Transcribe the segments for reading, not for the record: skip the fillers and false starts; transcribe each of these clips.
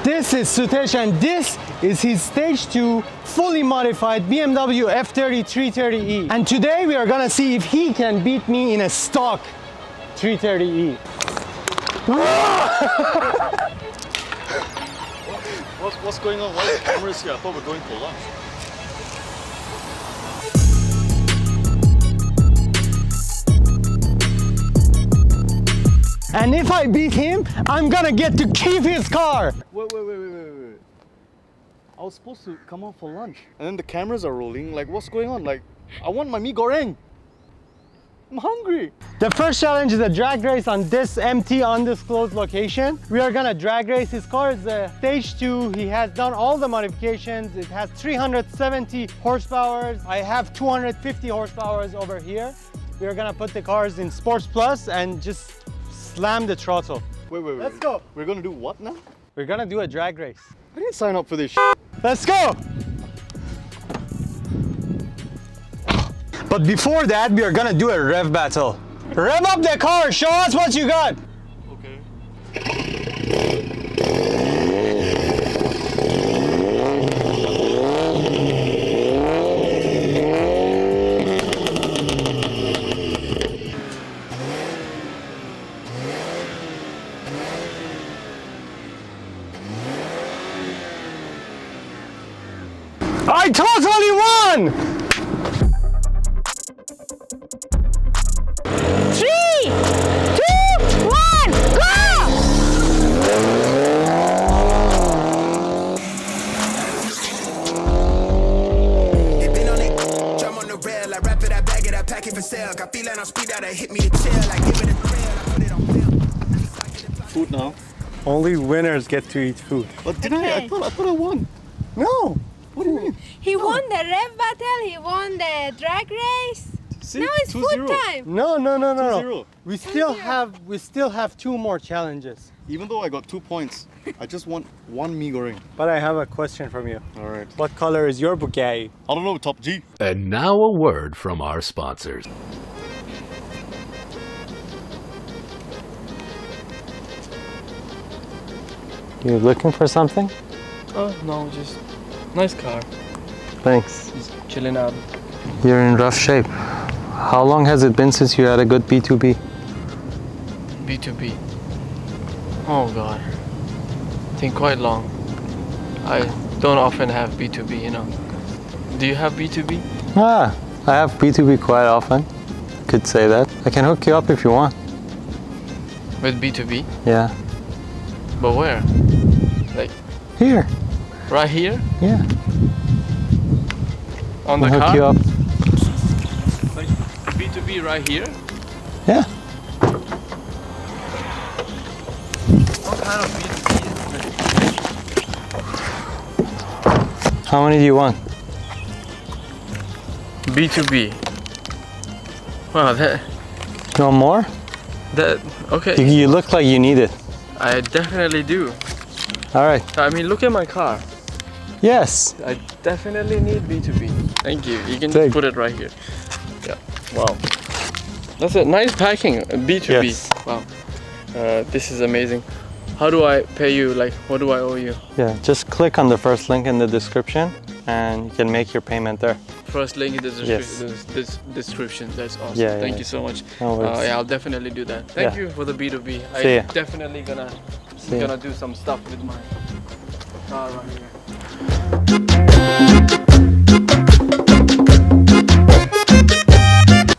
This is Sutesh and this is his stage 2 fully modified BMW F30 330e. And today we are gonna see if he can beat me in a stock 330e. What's going on? Why are the cameras here? I thought we were going for lunch. And if I beat him, I'm gonna get to keep his car. Wait. I was supposed to come out for lunch. And then the cameras are rolling. Like, what's going on? Like, I want my mee goreng. I'm hungry. The first challenge is a drag race on this empty, undisclosed location. We are gonna drag race. His car is a stage 2. He has done all the modifications. It has 370 horsepower. I have 250 horsepower over here. We are gonna put the cars in Sports Plus and just slam the throttle. Wait. Let's go. We're gonna do what now? We're gonna do a drag race. I didn't sign up for this shit. Let's go! But before that, we are gonna do a rev battle. Rev up the car, show us what you got. Okay. I totally won! 3, 2, 1, go! They been on it, drum on the rail. I wrap it, I bag it, I pack it for sale. Got feeling on speed out, I hit me to chill. I give it a thrill, I put it on film. Food now. Only winners get to eat food. But did Okay. I thought I won. No! What do you mean? He won the rev battle, he won the drag race. See? Now it's 2-0. food time. No. 2-0. We still have 2 more challenges. Even though I got 2 points, I just want one mee goreng. But I have a question from you. All right. What color is your Bugatti? I don't know, Top G. And now a word from our sponsors. You looking for something? Oh, no, just nice car. Thanks. Just chilling out. You're in rough shape. How long has it been since you had a good B2B? B2B. Oh God. I think quite long. I don't often have B2B, you know. Do you have B2B? Ah, I have B2B quite often. Could say that. I can hook you up if you want. With B2B? Yeah. But where? Like, Here. right here? Yeah. On the I'll car? hook you up. Like, B2B right here? Yeah. What kind of B2B is How many do you want? this? B2B. Wow, No more? okay. You look like you need it. I definitely do. All right. I mean, look at my car. Yes. I definitely need B2B. Thank you. You can Take. just put it right here. Yeah. Wow. That's a nice packing. B2B. Yes. Wow. This is amazing. How do I pay you? Like, what do I owe you? Yeah. Just click on the first link in the description, and you can make your payment there. First link in the Yes. description. That's awesome. Yeah, Thank yeah. you so much. No worries. Yeah, I'll definitely do that. Thank Yeah. you for the B2B. See ya. I'm definitely gonna do some stuff with my car right here.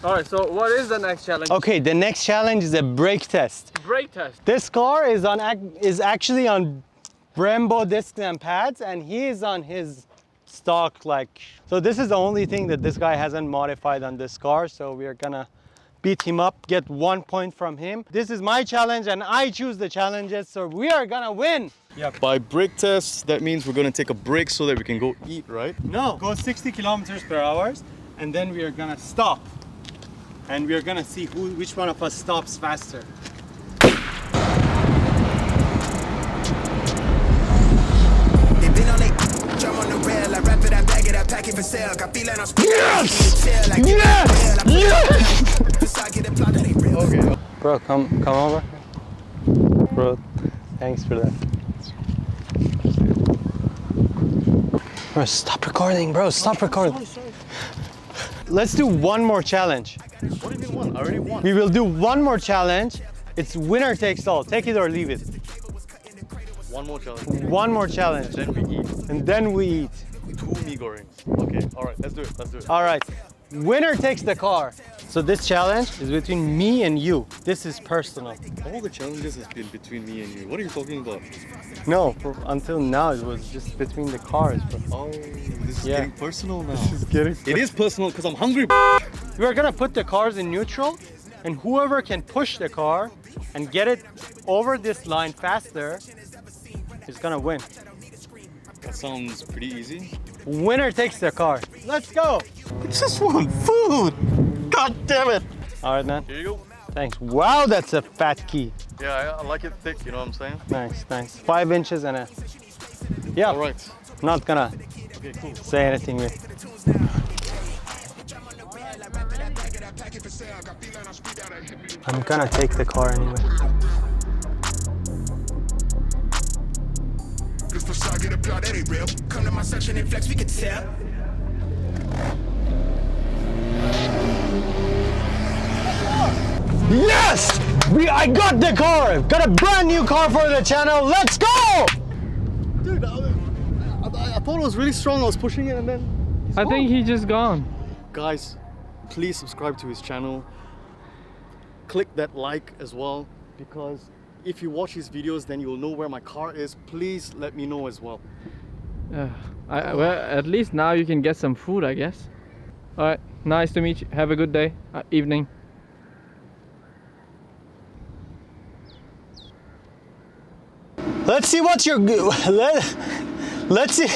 Alright, so what is the next challenge? Okay. The next challenge is a brake test. Brake test. This car is actually on Brembo discs and pads, and he is on his stock like. So this is the only thing that this guy hasn't modified on this car. So we are gonna beat him up, get 1 point from him. This is my challenge, and I choose the challenges. So we are gonna win. By brake test, that means we're gonna take a break so that we can go eat, right? No, go 60 kilometers per hour, and then we are gonna stop, and we are gonna see which one of us stops faster. They been on it, drum on the rail. I wrap it, I bag it, I pack it for sale. Got feeling on speed out, I hit me to chill. I give it a thrill, I put it on film. Beside get a plot that ain't real. Okay. Bro, come over. Bro, thanks for that. Bro, stop recording, bro. Stop recording. Sorry. Let's do one more challenge. What do you mean one? I already won. We will do one more challenge. It's winner takes all. Take it or leave it. One more challenge. One more challenge. Then we eat. And then we eat. 2 mee gorengs. Okay, alright, let's do it. Let's do it. All right. Winner takes the car. So this challenge is between me and you. This is personal. All the challenges has been between me and you. What are you talking about? No, until now it was just between the cars. Bro. Oh, this is Yeah. getting personal now. This is getting. It is personal because I'm hungry. We're gonna put the cars in neutral, and whoever can push the car and get it over this line faster is gonna win. That sounds pretty easy. Winner takes the car. Let's go. I just want food. God damn it. All right, man. Here you go. Thanks. Wow, that's a fat key. Yeah, I like it thick, you know what I'm saying? Nice, nice. 5 inches and a. Yeah. Alright. Not gonna Okay, cool. say anything. I'm gonna take the car anyway. This facade get applaud, that ain't real. Come to my section and flex, we can tell. Yes! I got the car! Got a brand new car for the channel. Let's go! Dude, I thought it was really strong. I was pushing it and then... I think he just gone. Guys, please subscribe to his channel. Click that like as well, because if you watch his videos, then you'll know where my car is. Please let me know as well. Well, at least now you can get some food, I guess. All right, nice to meet you. Have a good day, evening. Let's see what's your... Let's see...